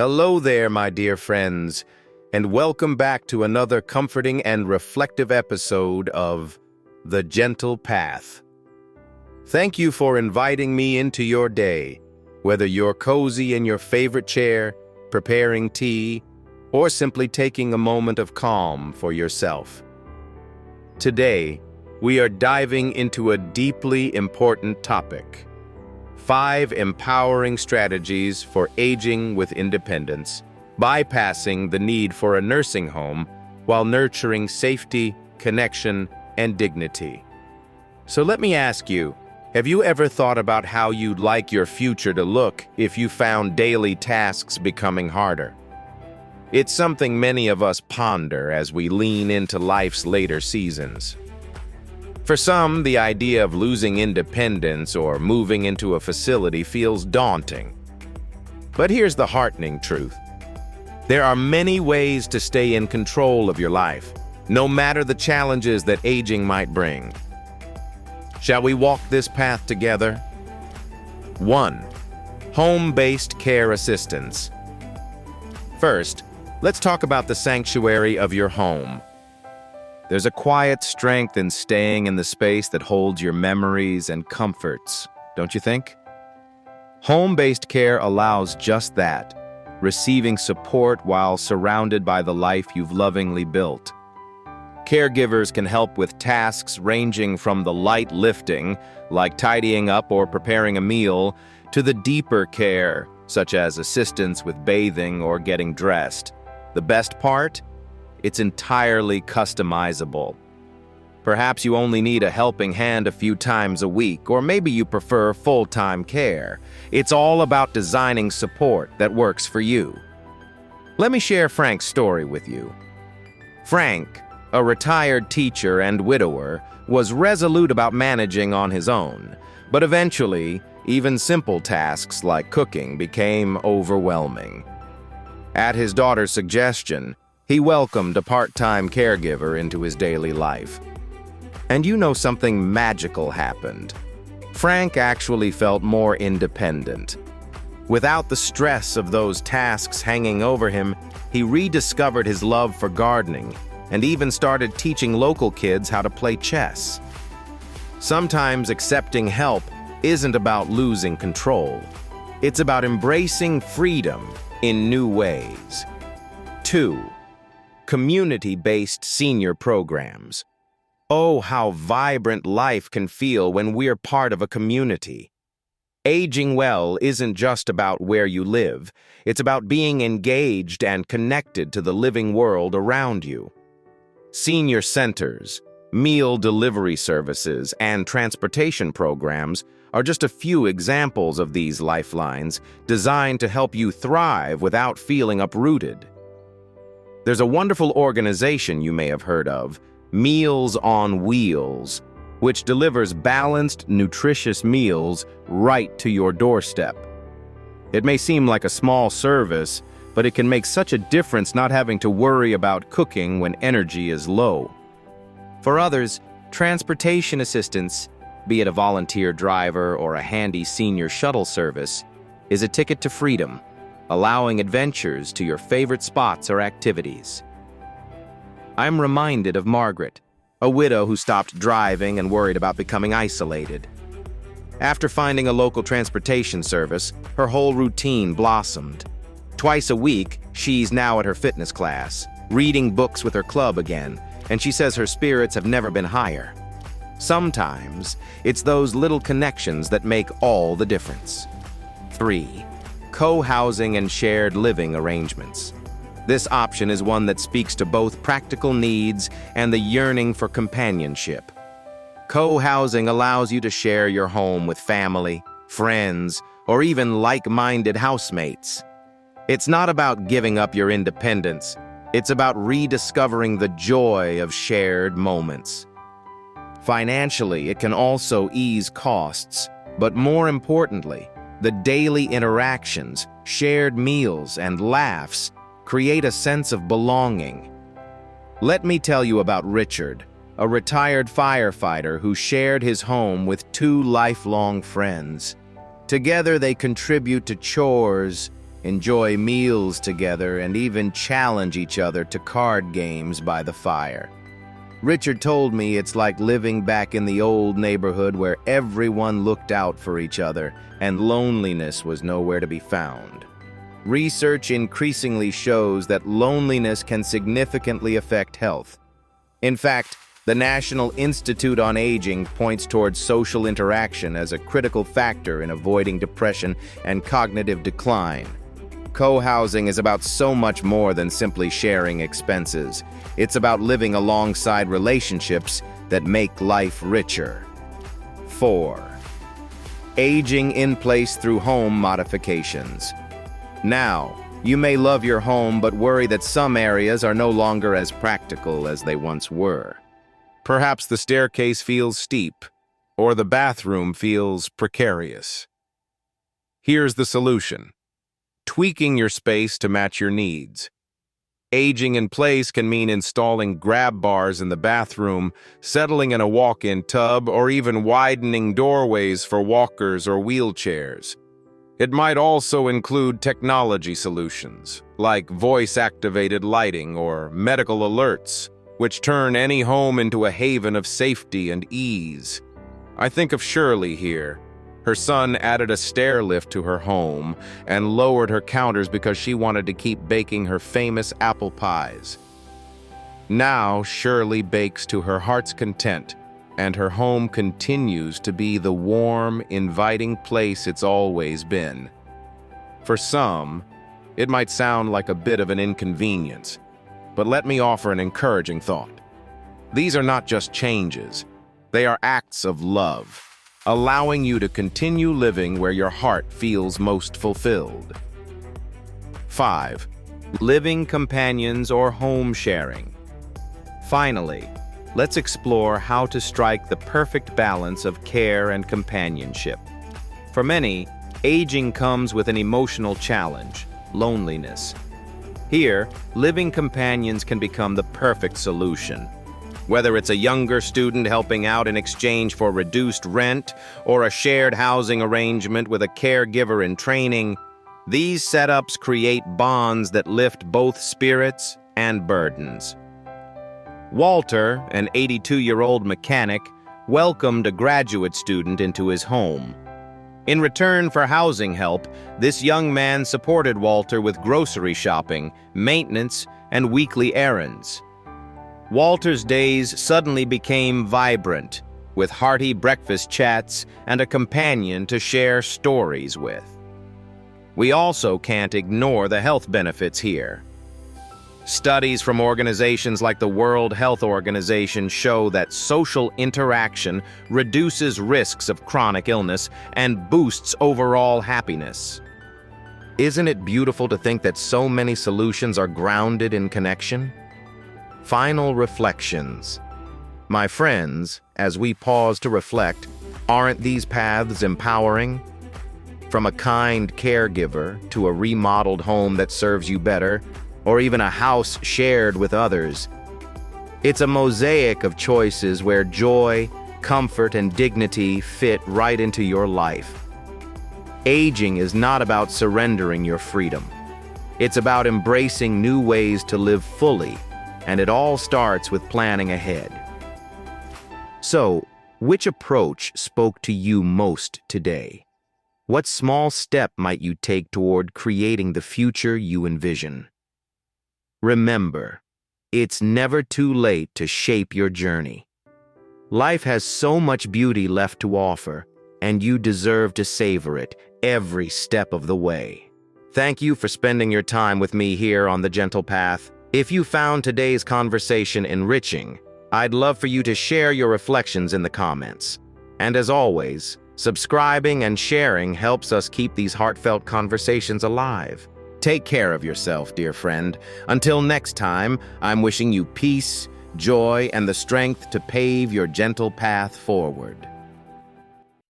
Hello there, my dear friends, and welcome back to another comforting and reflective episode of The Gentle Path. Thank you for inviting me into your day, whether you're cozy in your favorite chair, preparing tea, or simply taking a moment of calm for yourself. Today, we are diving into a deeply important topic: 5 empowering strategies for aging with independence, bypassing the need for a nursing home while nurturing safety, connection, and dignity. So let me ask you, have you ever thought about how you'd like your future to look if you found daily tasks becoming harder? It's something many of us ponder as we lean into life's later seasons. For some, the idea of losing independence or moving into a facility feels daunting. But here's the heartening truth. There are many ways to stay in control of your life, no matter the challenges that aging might bring. Shall we walk this path together? 1. Home-based care assistance. First, let's talk about the sanctuary of your home. There's a quiet strength in staying in the space that holds your memories and comforts, don't you think? Home-based care allows just that, receiving support while surrounded by the life you've lovingly built. Caregivers can help with tasks ranging from the light lifting, like tidying up or preparing a meal, to the deeper care, such as assistance with bathing or getting dressed. The best part? It's entirely customizable. Perhaps you only need a helping hand a few times a week, or maybe you prefer full-time care. It's all about designing support that works for you. Let me share Frank's story with you. Frank, a retired teacher and widower, was resolute about managing on his own, but eventually, even simple tasks like cooking became overwhelming. At his daughter's suggestion, he welcomed a part-time caregiver into his daily life. And you know, something magical happened. Frank actually felt more independent. Without the stress of those tasks hanging over him, he rediscovered his love for gardening and even started teaching local kids how to play chess. Sometimes accepting help isn't about losing control. It's about embracing freedom in new ways. 2. Community-based senior programs. Oh, how vibrant life can feel when we're part of a community. Aging well isn't just about where you live. It's about being engaged and connected to the living world around you. Senior centers, meal delivery services, and transportation programs are just a few examples of these lifelines designed to help you thrive without feeling uprooted. There's a wonderful organization you may have heard of, Meals on Wheels, which delivers balanced, nutritious meals right to your doorstep. It may seem like a small service, but it can make such a difference not having to worry about cooking when energy is low. For others, transportation assistance, be it a volunteer driver or a handy senior shuttle service, is a ticket to freedom, allowing adventures to your favorite spots or activities. I'm reminded of Margaret, a widow who stopped driving and worried about becoming isolated. After finding a local transportation service, her whole routine blossomed. Twice a week, she's now at her fitness class, reading books with her club again, and she says her spirits have never been higher. Sometimes, it's those little connections that make all the difference. 3. Co-housing and shared living arrangements. This option is one that speaks to both practical needs and the yearning for companionship. Co-housing allows you to share your home with family, friends, or even like-minded housemates. It's not about giving up your independence. It's about rediscovering the joy of shared moments. Financially, it can also ease costs, but more importantly, the daily interactions, shared meals, and laughs create a sense of belonging. Let me tell you about Richard, a retired firefighter who shared his home with 2 lifelong friends. Together they contribute to chores, enjoy meals together, and even challenge each other to card games by the fire. Richard told me it's like living back in the old neighborhood where everyone looked out for each other and loneliness was nowhere to be found. Research increasingly shows that loneliness can significantly affect health. In fact, the National Institute on Aging points towards social interaction as a critical factor in avoiding depression and cognitive decline. Co-housing is about so much more than simply sharing expenses. It's about living alongside relationships that make life richer. 4. Aging in place through home modifications. Now, you may love your home but worry that some areas are no longer as practical as they once were. Perhaps the staircase feels steep, or the bathroom feels precarious. Here's the solution: tweaking your space to match your needs. Aging in place can mean installing grab bars in the bathroom, settling in a walk-in tub, or even widening doorways for walkers or wheelchairs. It might also include technology solutions, like voice-activated lighting or medical alerts, which turn any home into a haven of safety and ease. I think of Shirley here. Her son added a stair lift to her home and lowered her counters because she wanted to keep baking her famous apple pies. Now Shirley bakes to her heart's content, and her home continues to be the warm, inviting place it's always been. For some, it might sound like a bit of an inconvenience, but let me offer an encouraging thought. These are not just changes, they are acts of love, allowing you to continue living where your heart feels most fulfilled. 5. Living companions or home sharing. Finally, let's explore how to strike the perfect balance of care and companionship. For many, aging comes with an emotional challenge: loneliness. Here, living companions can become the perfect solution. Whether it's a younger student helping out in exchange for reduced rent or a shared housing arrangement with a caregiver in training, these setups create bonds that lift both spirits and burdens. Walter, an 82-year-old mechanic, welcomed a graduate student into his home. In return for housing help, this young man supported Walter with grocery shopping, maintenance, and weekly errands. Walter's days suddenly became vibrant, with hearty breakfast chats and a companion to share stories with. We also can't ignore the health benefits here. Studies from organizations like the World Health Organization show that social interaction reduces risks of chronic illness and boosts overall happiness. Isn't it beautiful to think that so many solutions are grounded in connection? Final reflections. My friends, as we pause to reflect, aren't these paths empowering? From a kind caregiver to a remodeled home that serves you better, or even a house shared with others. It's a mosaic of choices where joy, comfort, and dignity fit right into your life. Aging is not about surrendering your freedom. It's about embracing new ways to live fully, and it all starts with planning ahead. So, which approach spoke to you most today? What small step might you take toward creating the future you envision? Remember, it's never too late to shape your journey. Life has so much beauty left to offer, and you deserve to savor it every step of the way. Thank you for spending your time with me here on The Gentle Path. If you found today's conversation enriching, I'd love for you to share your reflections in the comments. And as always, subscribing and sharing helps us keep these heartfelt conversations alive. Take care of yourself, dear friend. Until next time, I'm wishing you peace, joy, and the strength to pave your gentle path forward.